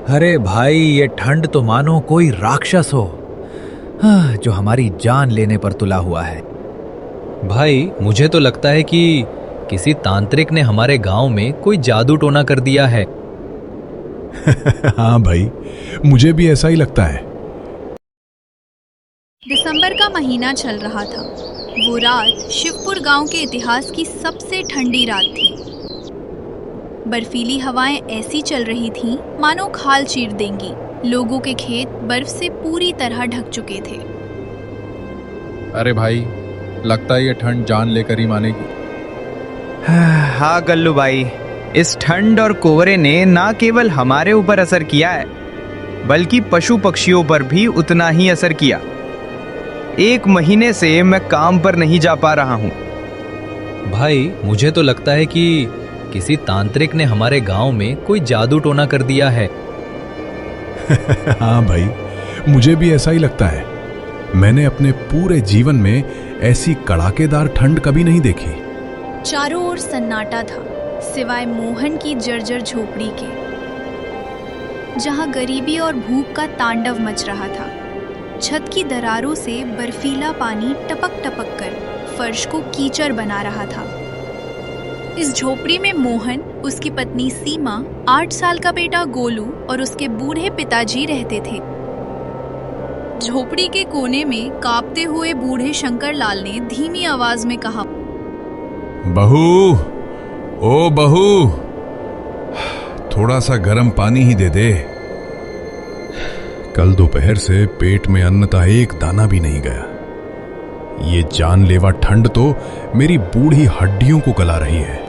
अरे भाई, ये ठंड तो मानो कोई राक्षस हो, जो हमारी जान लेने पर तुला हुआ है। भाई, मुझे तो लगता है कि किसी तांत्रिक ने हमारे गांव में कोई जादू टोना कर दिया है। हाँ भाई, मुझे भी ऐसा ही लगता है। दिसंबर का महीना चल रहा था। वो रात शिवपुर गांव के इतिहास की सबसे ठंडी रात थी। बर्फीली हवाएं ऐसी चल रही थीं मानो खाल चीर देंगी। लोगों के खेत बर्फ से पूरी तरह ढक चुके थे। अरे भाई, लगता है ये ठंड जान लेकर ही मानेगी। हाँ गल्लू भाई, इस ठंड और कोहरे ने ना केवल हमारे ऊपर असर किया है, बल्कि पशु पक्षियों पर भी उतना ही असर किया। 1 महीने से मैं काम पर नहीं जा पा रहा हूँ। भाई, मुझे तो लगता है कि किसी तांत्रिक ने हमारे गांव में कोई जादू टोना कर दिया है। हाँ भाई, मुझे भी ऐसा ही लगता है। मैंने अपने पूरे जीवन में ऐसी कड़ाकेदार ठंड कभी नहीं देखी। चारों ओर सन्नाटा था, सिवाय मोहन की जर्जर झोपड़ी के, जहां गरीबी और भूख का तांडव मच रहा था। छत की दरारों से बर्फीला पानी टपक टपक कर फर्श को कीचड़ बना रहा था। इस झोपड़ी में मोहन, उसकी पत्नी सीमा, 8 साल का बेटा गोलू और उसके बूढ़े पिताजी रहते थे। झोपड़ी के कोने में कांपते हुए बूढ़े शंकर लाल ने धीमी आवाज में कहा, बहू, ओ बहू, थोड़ा सा गर्म पानी ही दे दे। कल दोपहर से पेट में अन्न का एक दाना भी नहीं गया। ये जानलेवा ठंड तो मेरी बूढ़ी हड्डियों को गला रही है।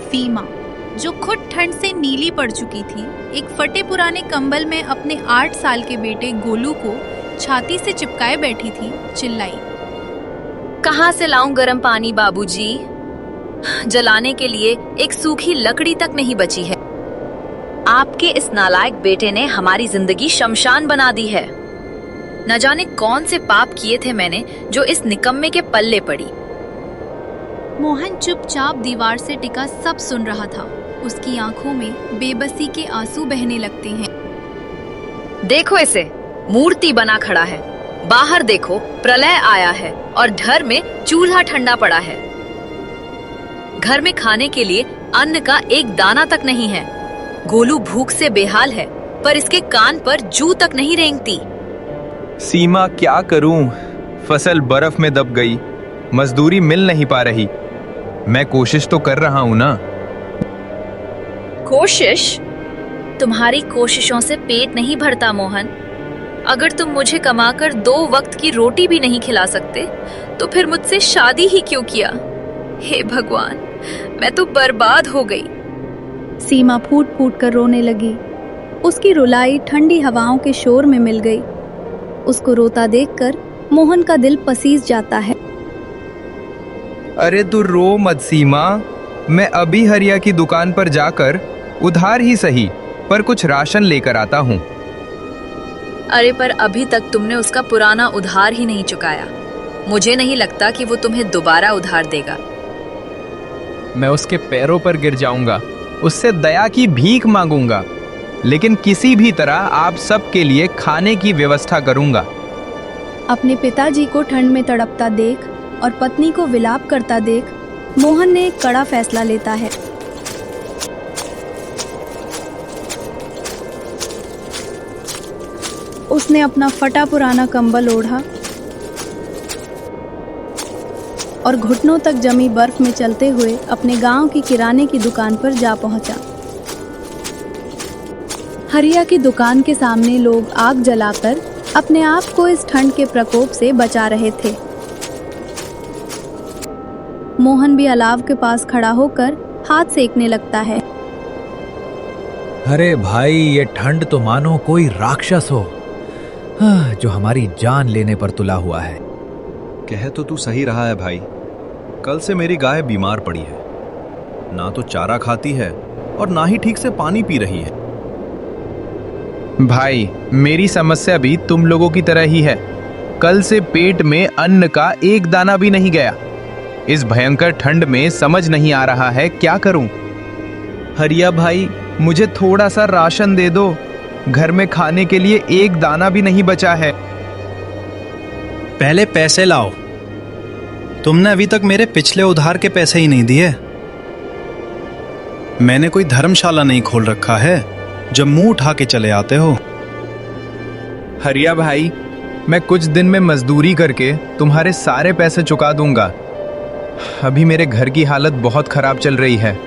सीमा, जो खुद ठंड से नीली पड़ चुकी थी, एक फटे पुराने कंबल में अपने 8 साल के बेटे गोलू को छाती से चिपकाए बैठी थी, चिल्लाई, कहाँ से लाऊं गर्म पानी बाबूजी? जलाने के लिए एक सूखी लकड़ी तक नहीं बची है। आपके इस नालायक बेटे ने हमारी जिंदगी शमशान बना दी है। न जाने कौन से पाप किए थे मैंने जो इस निकम्मे के पल्ले पड़ी। मोहन चुपचाप दीवार से टिका सब सुन रहा था। उसकी आंखों में बेबसी के आंसू बहने लगते हैं। देखो इसे, मूर्ति बना खड़ा है। बाहर देखो, प्रलय आया है और घर में चूल्हा ठंडा पड़ा है। घर में खाने के लिए अन्न का एक दाना तक नहीं है। गोलू भूख से बेहाल है, पर इसके कान पर जू तक नहीं रेंगती। सीमा, क्या करूं? फसल बर्फ में दब गई, मजदूरी मिल नहीं पा रही। मैं कोशिश तो कर रहा हूं ना। कोशिश? तुम्हारी कोशिशों से पेट नहीं भरता मोहन। अगर तुम मुझे कमाकर 2 वक्त की रोटी भी नहीं खिला सकते, तो फिर मुझसे शादी ही क्यों किया? हे भगवान, मैं तो बर्बाद हो गई। सीमा फूट फूट कर रोने लगी। उसकी रुलाई ठंडी हवाओं के शोर में मिल गई। उसको रोता देखकर मोहन का दिल पसीज जाता है। अरे तू रो मत सीमा, मैं अभी हरिया की दुकान पर जाकर उधार ही सही पर कुछ राशन लेकर आता हूँ। अरे पर अभी तक तुमने उसका पुराना उधार ही नहीं चुकाया। मुझे नहीं लगता कि वो तुम्हें दोबारा उधार देगा। मैं उसके पैरों पर गिर जाऊंगा, उससे दया की भीख मांगूंगा, लेकिन किसी भी तरह आप सब के लिए खाने की व्यवस्था करूंगा। अपने पिताजी को ठंड में तड़पता देख और पत्नी को विलाप करता देख मोहन ने एक कड़ा फैसला लेता है। उसने अपना फटा पुराना कंबल ओढ़ा और घुटनों तक जमी बर्फ में चलते हुए अपने गांव की किराने की दुकान पर जा पहुंचा। हरिया की दुकान के सामने लोग आग जलाकर अपने आप को इस ठंड के प्रकोप से बचा रहे थे। मोहन भी अलाव के पास खड़ा होकर हाथ सेकने लगता है। अरे भाई, ये ठंड तो मानो कोई राक्षस हो, जो हमारी जान लेने पर तुला हुआ है। कह तो तू सही रहा है भाई। कल से मेरी गाय बीमार पड़ी है, ना तो चारा खाती है और ना ही ठीक से पानी पी रही है। भाई, मेरी समस्या भी तुम लोगों की तरह ही है। कल से पेट में अन्न का एक दाना भी नहीं गया। इस भयंकर ठंड में समझ नहीं आ रहा है क्या करूं। हरिया भाई, मुझे थोड़ा सा राशन दे दो। घर में खाने के लिए एक दाना भी नहीं बचा है। पहले पैसे लाओ। तुमने अभी तक मेरे पिछले उधार के पैसे ही नहीं दिए। मैंने कोई धर्मशाला नहीं खोल रखा है जब मुंह उठा के चले आते हो। हरिया भाई, मैं कुछ दिन में मजदूरी करके तुम्हारे सारे पैसे चुका दूंगा। अभी मेरे घर की हालत बहुत खराब चल रही है।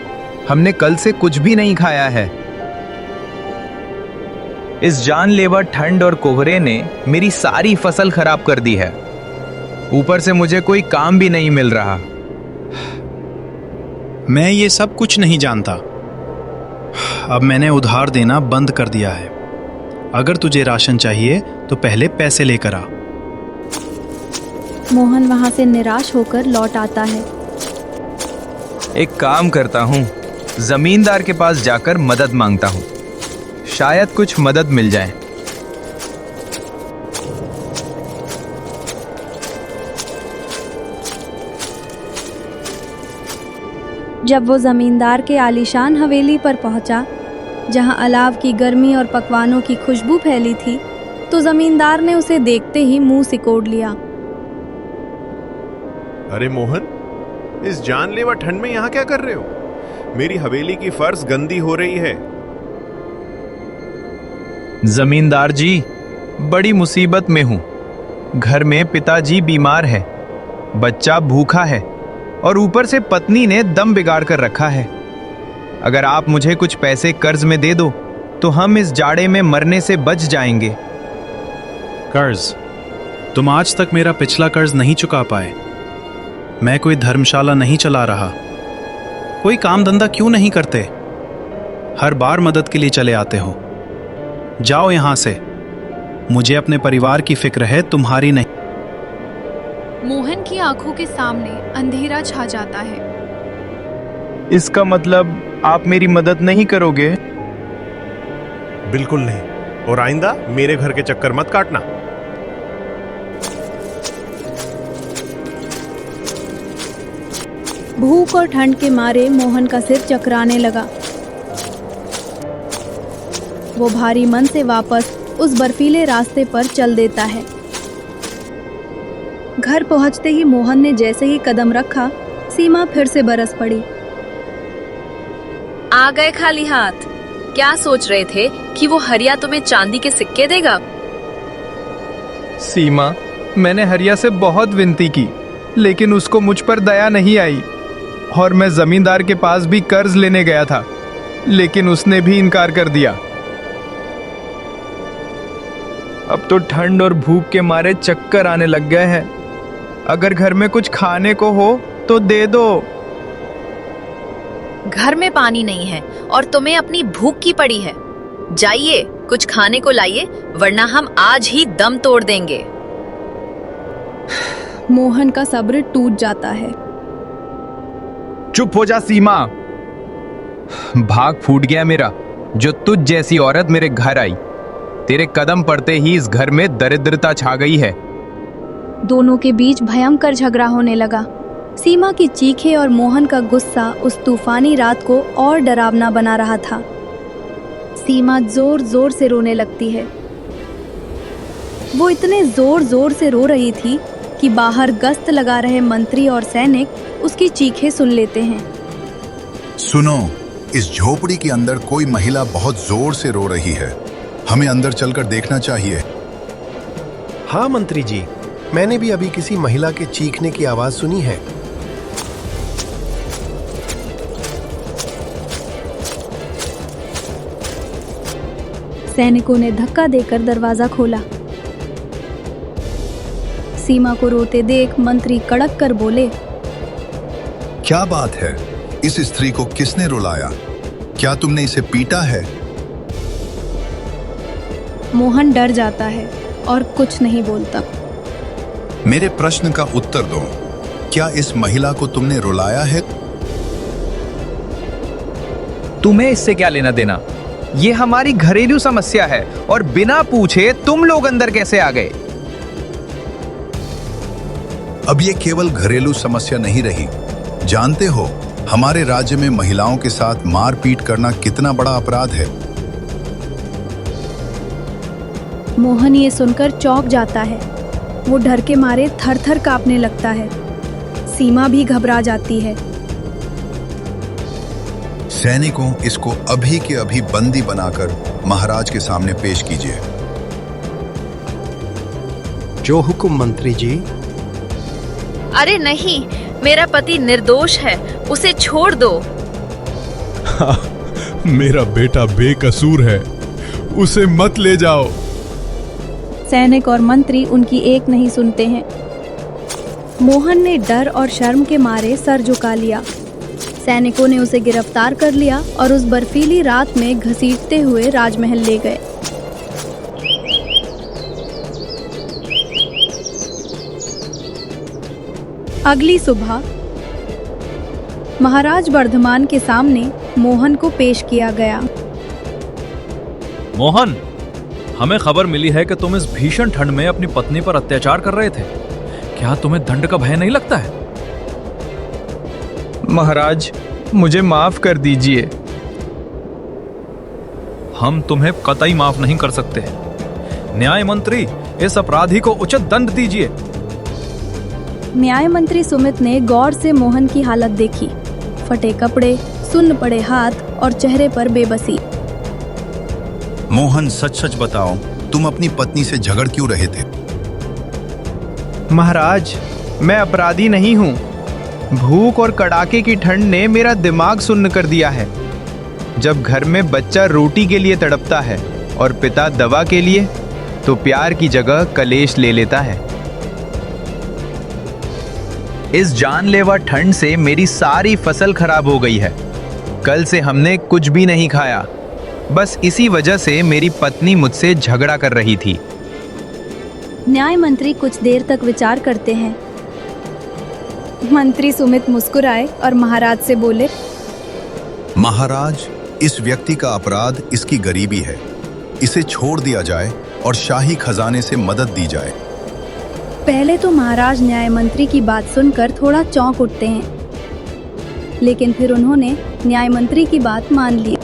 हमने कल से कुछ भी नहीं खाया है। इस जानलेवा ठंड और कोहरे ने मेरी सारी फसल खराब कर दी है। ऊपर से मुझे कोई काम भी नहीं मिल रहा। मैं ये सब कुछ नहीं जानता। अब मैंने उधार देना बंद कर दिया है। अगर तुझे राशन चाहिए तो पहले पैसे लेकर आ। मोहन वहां से निराश होकर लौट आता है। एक काम करता हूँ, जमींदार के पास जाकर मदद मांगता हूँ। शायद कुछ मदद मिल जाए। जब वो जमींदार के आलीशान हवेली पर पहुंचा, जहां अलाव की गर्मी और पकवानों की खुशबू फैली थी, तो जमींदार ने उसे देखते ही मुंह सिकोड़ लिया। अरे मोहन, इस जानलेवा ठंड में यहाँ क्या कर रहे हो? मेरी हवेली की फर्श गंदी हो रही है। जमींदार जी, बड़ी मुसीबत में हूं। घर में पिताजी बीमार है, बच्चा भूखा है और ऊपर से पत्नी ने दम बिगाड़ कर रखा है। अगर आप मुझे कुछ पैसे कर्ज में दे दो तो हम इस जाड़े में मरने से बच जाएंगे। कर्ज? तुम आज तक मेरा पिछला कर्ज नहीं चुका पाए। मैं कोई धर्मशाला नहीं चला रहा। कोई काम धंधा क्यों नहीं करते? हर बार मदद के लिए चले आते हो। जाओ यहां से। मुझे अपने परिवार की फिक्र है, तुम्हारी नहीं। मोहन की आंखों के सामने अंधेरा छा जाता है। इसका मतलब आप मेरी मदद नहीं करोगे? बिल्कुल नहीं, और आइंदा मेरे घर के चक्कर मत काटना। भूख और ठंड के मारे मोहन का सिर चकराने लगा। वो भारी मन से वापस उस बर्फीले रास्ते पर चल देता है। घर पहुंचते ही मोहन ने जैसे ही कदम रखा, सीमा फिर से बरस पड़ी। आ गए खाली हाथ। क्या सोच रहे थे कि वो हरिया तुम्हें चांदी के सिक्के देगा? सीमा, मैंने हरिया से बहुत विनती की, लेकिन उसको मुझ पर दया नहीं आई। और मैं जमींदार के पास भी कर्ज लेने गया था, लेकिन उसने भी इनकार कर दिया। अब तो ठंड और भूख के मारे चक्कर आने लग गए हैं। अगर घर में कुछ खाने को हो तो दे दो। घर में पानी नहीं है और तुम्हें अपनी भूख की पड़ी है। जाइए, कुछ खाने को लाइए, वरना हम आज ही दम तोड़ देंगे। मोहन का सब्र टूट जाता है। चुप हो जा सीमा। भाग फूट गया मेरा, जो तुझ जैसी औरत मेरे घर आई। तेरे कदम पड़ते ही इस घर में दरिद्रता छा गई है। दोनों के बीच भयंकर झगड़ा होने लगा। सीमा की चीखें और मोहन का गुस्सा उस तूफानी रात को और डरावना बना रहा था। सीमा जोर जोर से रोने लगती है। वो इतने जोर जोर से रो रही थी कि बाहर गश्त लगा रहे मंत्री और सैनिक उसकी चीखें सुन लेते हैं। सुनो, इस झोपड़ी के अंदर कोई महिला बहुत जोर से रो रही है। हमें अंदर चलकर देखना चाहिए। हाँ मंत्री जी, मैंने भी अभी किसी महिला के चीखने की आवाज सुनी है। सैनिकों ने धक्का देकर दरवाजा खोला। सीमा को रोते देख मंत्री कड़क कर बोले, क्या बात है? इस स्त्री को किसने रुलाया? क्या तुमने इसे पीटा है? मोहन डर जाता है और कुछ नहीं बोलता। मेरे प्रश्न का उत्तर दो। क्या इस महिला को तुमने रुलाया है? तुम्हें इससे क्या लेना देना? ये हमारी घरेलू समस्या है और बिना पूछे तुम लोग अंदर कैसे आ गए? अब ये केवल घरेलू समस्या नहीं रही। जानते हो, हमारे राज्य में महिलाओं के साथ मारपीट करना कितना बड़ा अपराध है। मोहन ये सुनकर चौंक जाता है। वो डर के मारे थर-थर कांपने लगता है। सीमा भी घबरा जाती है। सैनिकों, इसको अभी के अभी बंदी बनाकर महाराज के सामने पेश कीजिए। जो हुक्म मंत्री जी। अरे नहीं, मेरा पति निर्दोष है, उसे छोड़ दो। मेरा बेटा बेकसूर है, उसे मत ले जाओ। सैनिक और मंत्री उनकी एक नहीं सुनते हैं। मोहन ने डर और शर्म के मारे सर झुका लिया। सैनिकों ने उसे गिरफ्तार कर लिया और उस बर्फीली रात में घसीटते हुए राजमहल ले गए। अगली सुबह महाराज वर्धमान के सामने मोहन को पेश किया गया। मोहन, हमें खबर मिली है कि तुम इस भीषण ठंड में अपनी पत्नी पर अत्याचार कर रहे थे। क्या तुम्हें दंड का भय नहीं लगता है? महाराज, मुझे माफ कर दीजिए। हम तुम्हें कतई माफ नहीं कर सकते। न्याय मंत्री, इस अपराधी को उचित दंड दीजिए। न्याय मंत्री सुमित ने गौर से मोहन की हालत देखी। फटे कपड़े, सुन्न पड़े हाथ और चेहरे पर बेबसी। मोहन, सच सच बताओ, तुम अपनी पत्नी से झगड़ क्यों रहे थे? महाराज, मैं अपराधी नहीं हूँ। भूख और कड़ाके की ठंड ने मेरा दिमाग सुन्न कर दिया है। जब घर में बच्चा रोटी के लिए तड़पता है और पिता दवा के लिए, तो प्यार की जगह कलेश ले लेता है। इस जानलेवा ठंड से मेरी सारी फसल खराब हो गई है। कल से हमने कुछ भी नहीं खाया। बस इसी वजह से मेरी पत्नी मुझसे झगड़ा कर रही थी। न्याय मंत्री कुछ देर तक विचार करते हैं। मंत्री सुमित मुस्कुराए और महाराज से बोले, महाराज, इस व्यक्ति का अपराध इसकी गरीबी है। इसे छोड़ दिया जाए और शाही खजाने से मदद दी जाए। पहले तो महाराज न्याय मंत्री की बात सुनकर थोड़ा चौंक उठते हैं, लेकिन फिर उन्होंने न्याय मंत्री की बात मान ली।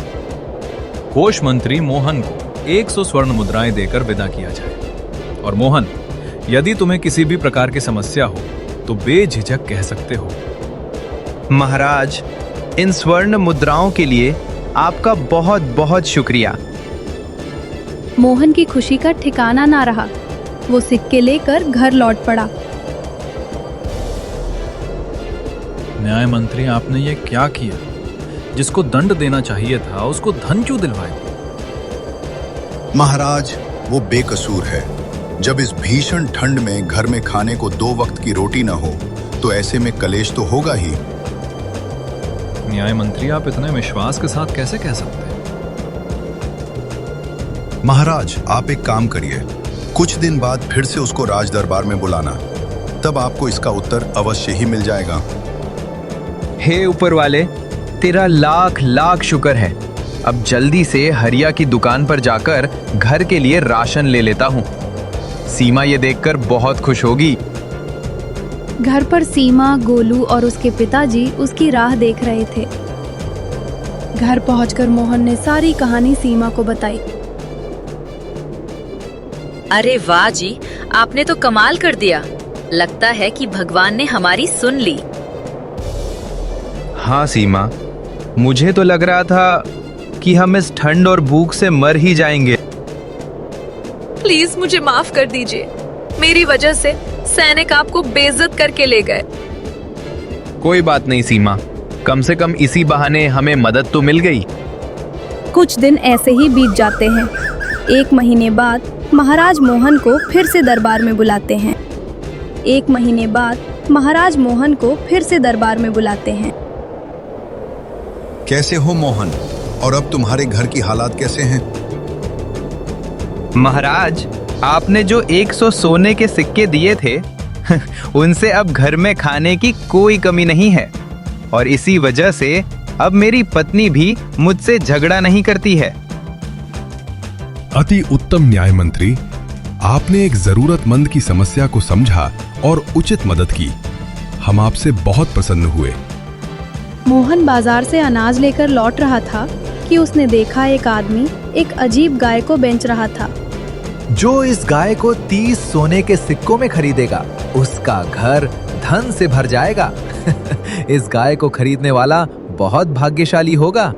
कोष मंत्री मोहन को 100 स्वर्ण मुद्राएं देकर विदा किया जाए। और मोहन, यदि तुम्हें किसी भी प्रकार की समस्या हो तो बेझिझक कह सकते हो। महाराज, इन स्वर्ण मुद्राओं के लिए आपका बहुत बहुत शुक्रिया। मोहन की खुशी का ठिकाना ना रहा। वो सिक्के लेकर घर लौट पड़ा। न्याय मंत्री, आपने ये क्या किया? जिसको दंड देना चाहिए था उसको धन क्यों दिलवाए? महाराज, वो बेकसूर है। जब इस भीषण ठंड में घर में खाने को 2 वक्त की रोटी न हो तो ऐसे में कलेश तो होगा ही। न्याय मंत्री, आप इतने विश्वास के साथ कैसे कह सकते हैं? महाराज, आप एक काम करिए, कुछ दिन बाद फिर से उसको राज दरबार में बुलाना। तब आपको इसका उत्तर अवश्य ही मिल जाएगा। हे ऊपर वाले, तेरा लाख लाख शुक्र है। अब जल्दी से हरिया की दुकान पर जाकर घर के लिए राशन ले लेता हूँ। सीमा ये देखकर बहुत खुश होगी। घर पर सीमा, गोलू और उसके पिताजी उसकी राह देख रहे थे। घर पहुंचकर मोहन ने सारी कहानी सीमा को बताई। अरे वाह जी, आपने तो कमाल कर दिया। लगता है कि भगवान ने हमारी सुन ली। हाँ सीमा, मुझे तो लग रहा था कि हम इस ठंड और भूख से मर ही जाएंगे। प्लीज मुझे माफ कर दीजिए। मेरी वजह से सैनिक आपको बेइज्जत करके ले गए। कोई बात नहीं सीमा, कम से कम इसी बहाने हमें मदद तो मिल गई। कुछ दिन ऐसे ही बीत जाते हैं। 1 महीने बाद महाराज मोहन को फिर से दरबार में बुलाते हैं। 1 महीने बाद महाराज मोहन को फिर से दरबार में बुलाते हैं। कैसे हो मोहन? और अब तुम्हारे घर की हालात कैसे हैं? महाराज, आपने जो 100 सोने के सिक्के दिए थे उनसे अब घर में खाने की कोई कमी नहीं है। और इसी वजह से अब मेरी पत्नी भी मुझसे झगड़ा नहीं करती है। अति उत्तम न्याय मंत्री, आपने एक जरूरतमंद की समस्या को समझा और उचित मदद की। हम आपसे बहुत प्रसन्न हुए। मोहन बाजार से अनाज लेकर लौट रहा था कि उसने देखा एक आदमी एक अजीब गाय को बेच रहा था। जो इस गाय को 30 सोने के सिक्कों में खरीदेगा उसका घर धन से भर जाएगा। इस गाय को खरीदने वाला बहुत भाग्यशाली होगा।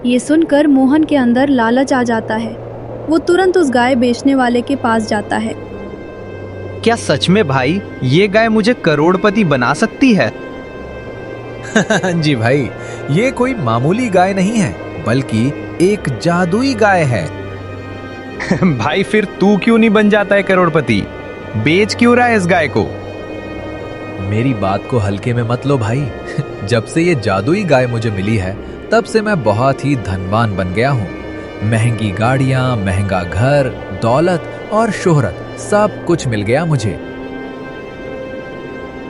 ये सुनकर मोहन के अंदर लालच आ जाता है। वो तुरंत उस गाय बेचने वाले के पास जाता है। क्या सच में भाई ये गाय मुझे करोड़पति बना सकती है? जी भाई, ये कोई मामूली गाय नहीं है बल्कि एक जादुई गाय है। भाई फिर तू क्यों नहीं बन जाता है करोड़पति? बेच क्यों रहा है इस गाय को? मेरी बात को हल्के में मत लो भाई। जब से ये जादुई गाय मुझे मिली है तब से मैं बहुत ही धनवान बन गया हूँ। महंगी गाड़ियाँ, महंगा घर, दौलत और शोहरत सब कुछ मिल गया मुझे।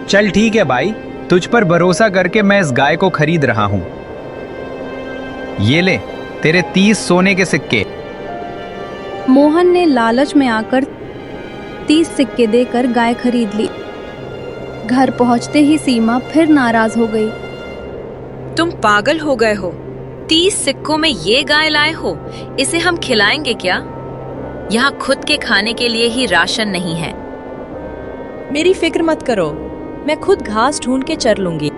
चल ठीक है भाई, तुझ पर भरोसा करके मैं इस गाय को खरीद रहा हूँ। ये ले तेरे 30 सोने के सिक्के। मोहन ने लालच में आकर 30 सिक्के देकर गाय खरीद ली। घर पहुंचते ही सीमा फिर नाराज हो गई। तुम पागल हो गए हो? 30 सिक्कों में ये गाय लाए हो? इसे हम खिलाएंगे क्या? यहाँ खुद के खाने के लिए ही राशन नहीं है। मेरी फिक्र मत करो, मैं खुद घास ढूंढ के चर लूंगी।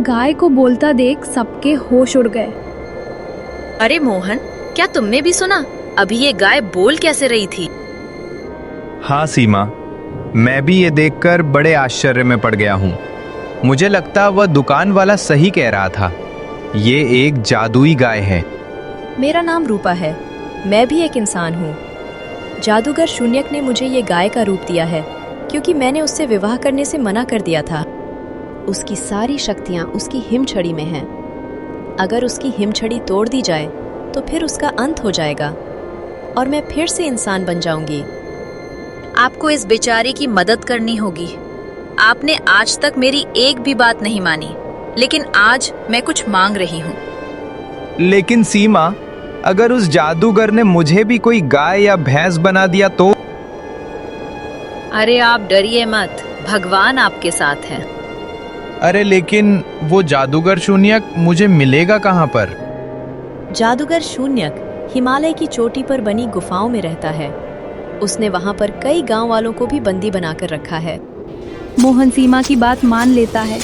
गाय को बोलता देख सबके होश उड़ गए। अरे मोहन, क्या तुमने भी सुना? अभी ये गाय बोल कैसे रही थी? हाँ सीमा, मैं भी ये देखकर बड़े आश्चर्य में पड़ गया हूँ। मुझे लगता वह दुकान वाला सही कह रहा था। ये एक जादुई गाय है। मेरा नाम रूपा है, मैं भी एक इंसान हूँ। जादूगर शून्यक ने मुझे ये गाय का रूप दिया है क्योंकि मैंने उससे विवाह करने से मना कर दिया था। उसकी सारी शक्तियाँ उसकी हिमछड़ी में हैं। अगर उसकी हिमछड़ी तोड़ दी जाए तो फिर उसका अंत हो जाएगा और मैं फिर से इंसान बन जाऊंगी। आपको इस बेचारे की मदद करनी होगी। आपने आज तक मेरी एक भी बात नहीं मानी, लेकिन आज मैं कुछ मांग रही हूँ। लेकिन सीमा, अगर उस जादूगर ने मुझे भी कोई गाय या भैंस बना दिया तो? अरे आप डरिए मत, भगवान आपके साथ है। अरे लेकिन वो जादूगर शून्यक मुझे मिलेगा कहाँ पर? जादूगर शून्यक हिमालय की चोटी पर बनी गुफाओं में रहता है। उसने वहां पर कई गांव वालों को भी बंदी बनाकर रखा है। मोहन सीमा की बात मान लेता है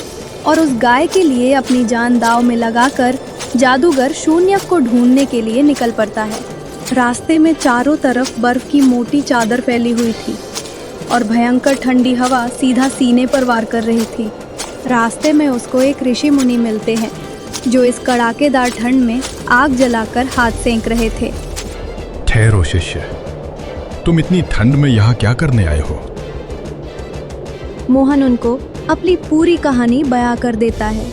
और उस गाय के लिए अपनी जान दांव में लगाकर जादूगर शून्यक को ढूंढने के लिए निकल पड़ता है। रास्ते में चारों तरफ बर्फ की मोटी चादर फैली हुई थी और भयंकर ठंडी हवा सीधा सीने पर वार कर रही थी। रास्ते में उसको एक ऋषि मुनि मिलते हैं जो इस कड़ाकेदार ठंड में आग जलाकर हाथ सेंक रहे थे। ठहरो शिष्य, तुम इतनी ठंड में यहाँ क्या करने आए हो? मोहन उनको अपनी पूरी कहानी बयां कर देता है।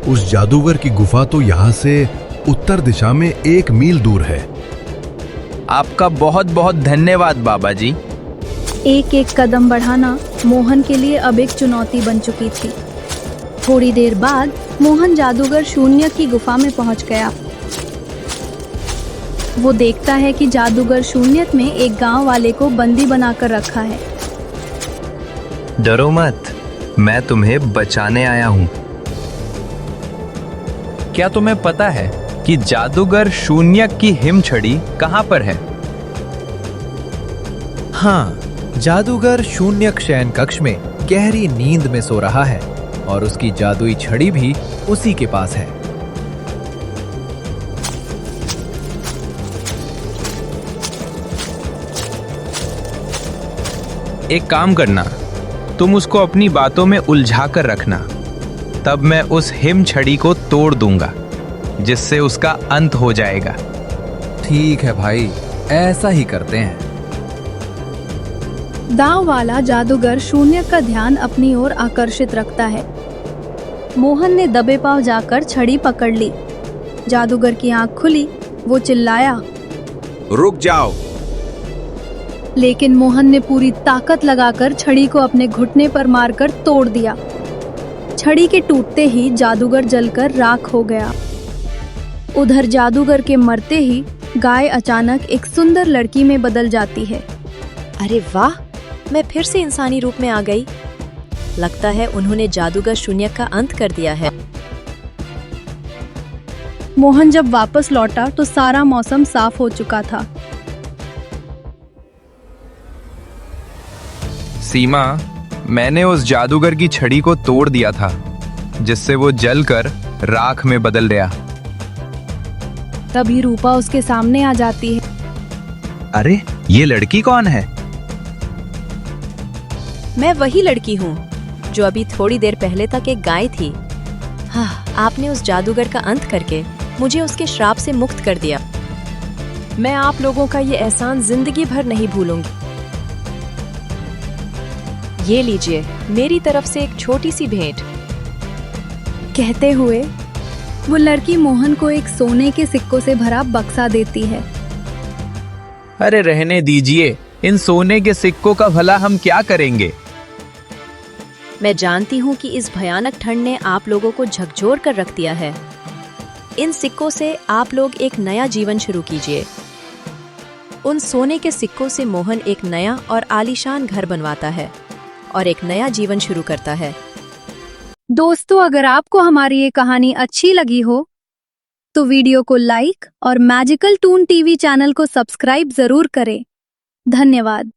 उस जादूगर की गुफा तो यहाँ से उत्तर दिशा में 1 मील दूर है। आपका बहुत बहुत धन्यवाद बाबा जी। एक एक कदम बढ़ाना मोहन के लिए अब एक चुनौती बन चुकी थी। थोड़ी देर बाद मोहन जादूगर शून्यक की गुफा में पहुंच गया। वो देखता है कि जादूगर शून्यक में एक गांव वाले को बंदी बनाकर रखा है। डरो मत, मैं तुम्हें बचाने आया हूँ। क्या तुम्हें पता है कि जादूगर शून्यक की हिमछड़ी कहाँ पर है? हाँ, जादूगर शून्यक शयन कक्ष में गहरी नींद में सो रहा है और उसकी जादुई छड़ी भी उसी के पास है। एक काम करना, तुम उसको अपनी बातों में उलझा कर रखना, तब मैं उस हिम छड़ी को तोड़ दूंगा जिससे उसका अंत हो जाएगा। ठीक है भाई, ऐसा ही करते हैं। दांव वाला जादूगर शून्यक का ध्यान अपनी ओर आकर्षित रखता है। मोहन ने दबे पांव जाकर छड़ी पकड़ ली। जादूगर की आंख खुली। वो चिल्लाया, रुक जाओ। लेकिन मोहन ने पूरी ताकत लगाकर छड़ी को अपने घुटने पर मारकर तोड़ दिया। छड़ी के टूटते ही जादूगर जलकर राख हो गया। उधर जादूगर के मरते ही गाय अचानक एक सुंदर लड़की में बदल जाती है। अरे वाह, मैं फिर से इंसानी रूप में आ गई। लगता है उन्होंने जादूगर शून्यक का अंत कर दिया है। मोहन जब वापस लौटा तो सारा मौसम साफ हो चुका था। सीमा, मैंने उस जादूगर की छड़ी को तोड़ दिया था, जिससे वो जलकर राख में बदल गया। तभी रूपा उसके सामने आ जाती है। अरे, ये लड़की कौन है? मैं वही लड़की हूँ जो अभी थोड़ी देर पहले तक एक गाय थी। हाँ, आपने उस जादूगर का अंत करके मुझे उसके श्राप से मुक्त कर दिया। मैं आप लोगों का ये एहसान जिंदगी भर नहीं भूलूंगी। ये लीजिए, मेरी तरफ से एक छोटी सी भेंट। कहते हुए वो लड़की मोहन को एक सोने के सिक्कों से भरा बक्सा देती है। अरे रहने दीजिए, इन सोने के सिक्कों का भला हम क्या करेंगे? मैं जानती हूँ कि इस भयानक ठंड ने आप लोगों को झकझोर कर रख दिया है। इन सिक्कों से आप लोग एक नया जीवन शुरू कीजिए। उन सोने के सिक्कों से मोहन एक नया और आलीशान घर बनवाता है और एक नया जीवन शुरू करता है। दोस्तों, अगर आपको हमारी ये कहानी अच्छी लगी हो तो वीडियो को लाइक और मैजिकल टून टीवी चैनल को सब्सक्राइब जरूर करें। धन्यवाद।